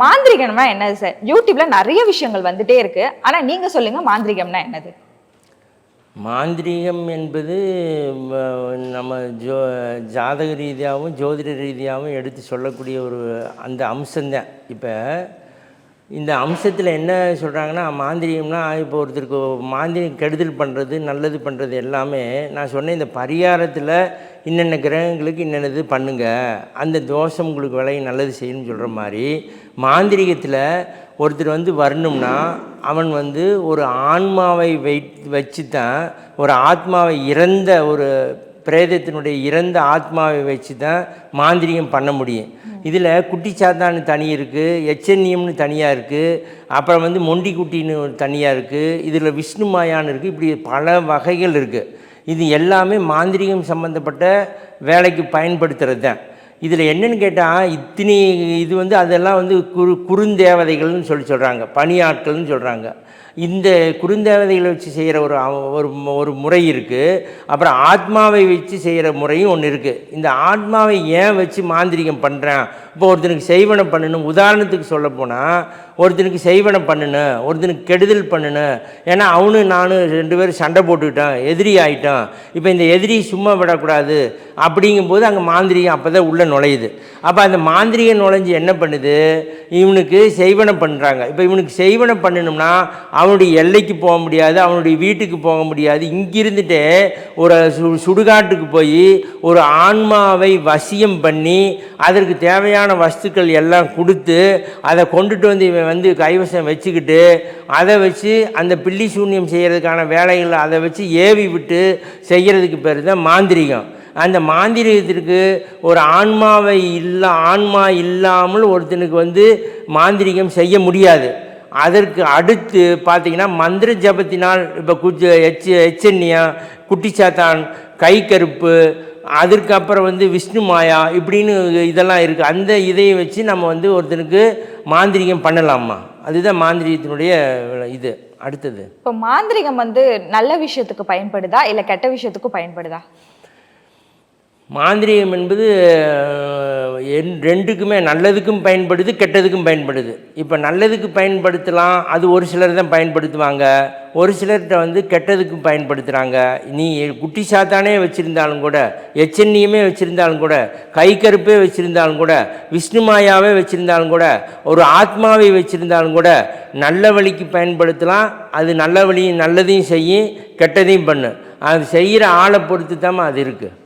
மாந்திரிகம்னா என்னது சார்? யூடியூப்ல நிறைய விஷயங்கள் வந்துட்டே இருக்கு. ஆனா நீங்க சொல்லுங்க, மாந்திரிகம்னா என்னது? மாந்திரீகம் என்பது நம்ம ஜாதக ரீதியாகவும் ஜோதிட ரீதியாகவும் எடுத்து சொல்லக்கூடிய ஒரு அந்த அம்சம்தான். இப்போ இந்த அம்சத்தில் என்ன சொல்கிறாங்கன்னா, மாந்திரிகம்னா இப்போ ஒருத்தருக்கு மாந்திரிகம் கெடுதல் பண்ணுறது நல்லது பண்ணுறது எல்லாமே நான் சொன்னேன். இந்த பரிகாரத்தில் இன்னென்ன கிரகங்களுக்கு இன்னென்னது பண்ணுங்கள், அந்த தோஷம் உங்களுக்கு விலை நல்லது செய்யணும்னு சொல்கிற மாதிரி மாந்திரிகத்தில் ஒருத்தர் வரணும்னா அவன் ஒரு ஆன்மாவை வச்சு தான், ஒரு ஆத்மாவை இறந்த ஒரு பிரேதத்தினுடைய இறந்த ஆத்மாவை வச்சு தான் மாந்திரிகம் பண்ண முடியும். இதில் குட்டி சாத்தான்னு தனி இருக்குது, எச்சன்னியம்னு தனியாக இருக்குது, அப்புறம் மொண்டி குட்டின்னு தனியாக இருக்குது, இதில் விஷ்ணு மாயான்னு இருக்குது. இப்படி பல வகைகள் இருக்குது. இது எல்லாமே மாந்திரிகம் சம்மந்தப்பட்ட வேலைக்கு பயன்படுத்துகிறது தான். இதில் என்னென்னு கேட்டால், இத்தனை இது அதெல்லாம் குறுந்தேவதைகள்னு சொல்கிறாங்க, பணியாட்கள்னு சொல்கிறாங்க. இந்த குறுந்தேவதைகளை வச்சு செய்கிற ஒரு முறை இருக்குது. அப்புறம் ஆத்மாவை வச்சு செய்கிற முறையும் ஒன்று இருக்குது. இந்த ஆத்மாவை ஏன் வச்சு மாந்திரிகம் பண்ணுறேன்? இப்போ ஒருத்தனுக்கு செய்வனை பண்ணணும், உதாரணத்துக்கு சொல்ல போனால் ஒருத்தனுக்கு செய்வனை பண்ணணும், ஒருத்தனுக்கு கெடுதல் பண்ணணும். ஏன்னா அவனு நானும் 2 பேரும் சண்டை போட்டுக்கிட்டோம், எதிரி ஆகிட்டோம். இப்போ இந்த எதிரி சும்மா விடக்கூடாது. அப்படிங்கும்போது அங்கே மாந்திரிகம் அப்போ தான் உள்ளே நுழையுது. அப்போ அந்த மாந்திரிகம் நுழைஞ்சு என்ன பண்ணுது, இவனுக்கு செய்வனை பண்ணுறாங்க. இப்போ இவனுக்கு செய்வனை பண்ணணும்னா அவனுடைய எல்லைக்கு போக முடியாது, அவனுடைய வீட்டுக்கு போக முடியாது. இங்கிருந்துட்டு ஒரு சுடுகாட்டுக்கு போய் ஒரு ஆன்மாவை வசியம் பண்ணி அதற்கு தேவையான வஸ்துக்கள் எல்லாம் கொடுத்து அதை கொண்டுட்டு இவன் கைவசம் வச்சுக்கிட்டு அதை வச்சு அந்த பில்லி சூன்யம் செய்கிறதுக்கான வேலைகளை அதை வச்சு ஏவி விட்டு செய்கிறதுக்கு பேர் தான் மாந்திரிகம். அந்த மாந்திரிகத்திற்கு ஒரு ஆன்மா இல்லாமல் ஒருத்தனுக்கு மாந்திரிகம் செய்ய முடியாது. அதற்கு அடுத்து பார்த்திங்கன்னா மந்திர ஜபத்தினால் இப்போ எச்சன்னியா, குட்டிச்சாத்தான், கை கருப்பு, அதற்கப்புறம் விஷ்ணு மாயா இப்படின்னு இதெல்லாம் இருக்குது. அந்த இதையை வச்சு நம்ம ஒருத்தனுக்கு மாந்திரிகம் பண்ணலாமா? அதுதான் மாந்திரிகத்தினுடைய இது. அடுத்தது, இப்போ மாந்திரிகம் நல்ல விஷயத்துக்கு பயன்படுதா இல்லை கெட்ட விஷயத்துக்கும் பயன்படுதா? மாந்திரிகம் என்பது ரெண்டுக்குமே, நல்லதுக்கும் பயன்படுது, கெட்டதுக்கும் பயன்படுது. இப்போ நல்லதுக்கு பயன்படுத்தலாம், அது ஒரு சிலர் தான் பயன்படுத்துவாங்க. ஒரு சிலர்கிட்ட கெட்டதுக்கும் பயன்படுத்துகிறாங்க. நீ குட்டி சாத்தானே வச்சுருந்தாலும் கூட, எச்சன்னியுமே வச்சுருந்தாலும் கூட, கை கருப்பே வச்சுருந்தாலும் கூட, விஷ்ணு மாயாவே வச்சுருந்தாலும் கூட, ஒரு ஆத்மாவை வச்சுருந்தாலும் கூட நல்ல வழிக்கு பயன்படுத்தலாம். அது நல்ல வழி, நல்லதையும் செய்யும், கெட்டதையும் பண்ணு. அது செய்கிற ஆளை பொறுத்து தான் அது இருக்குது.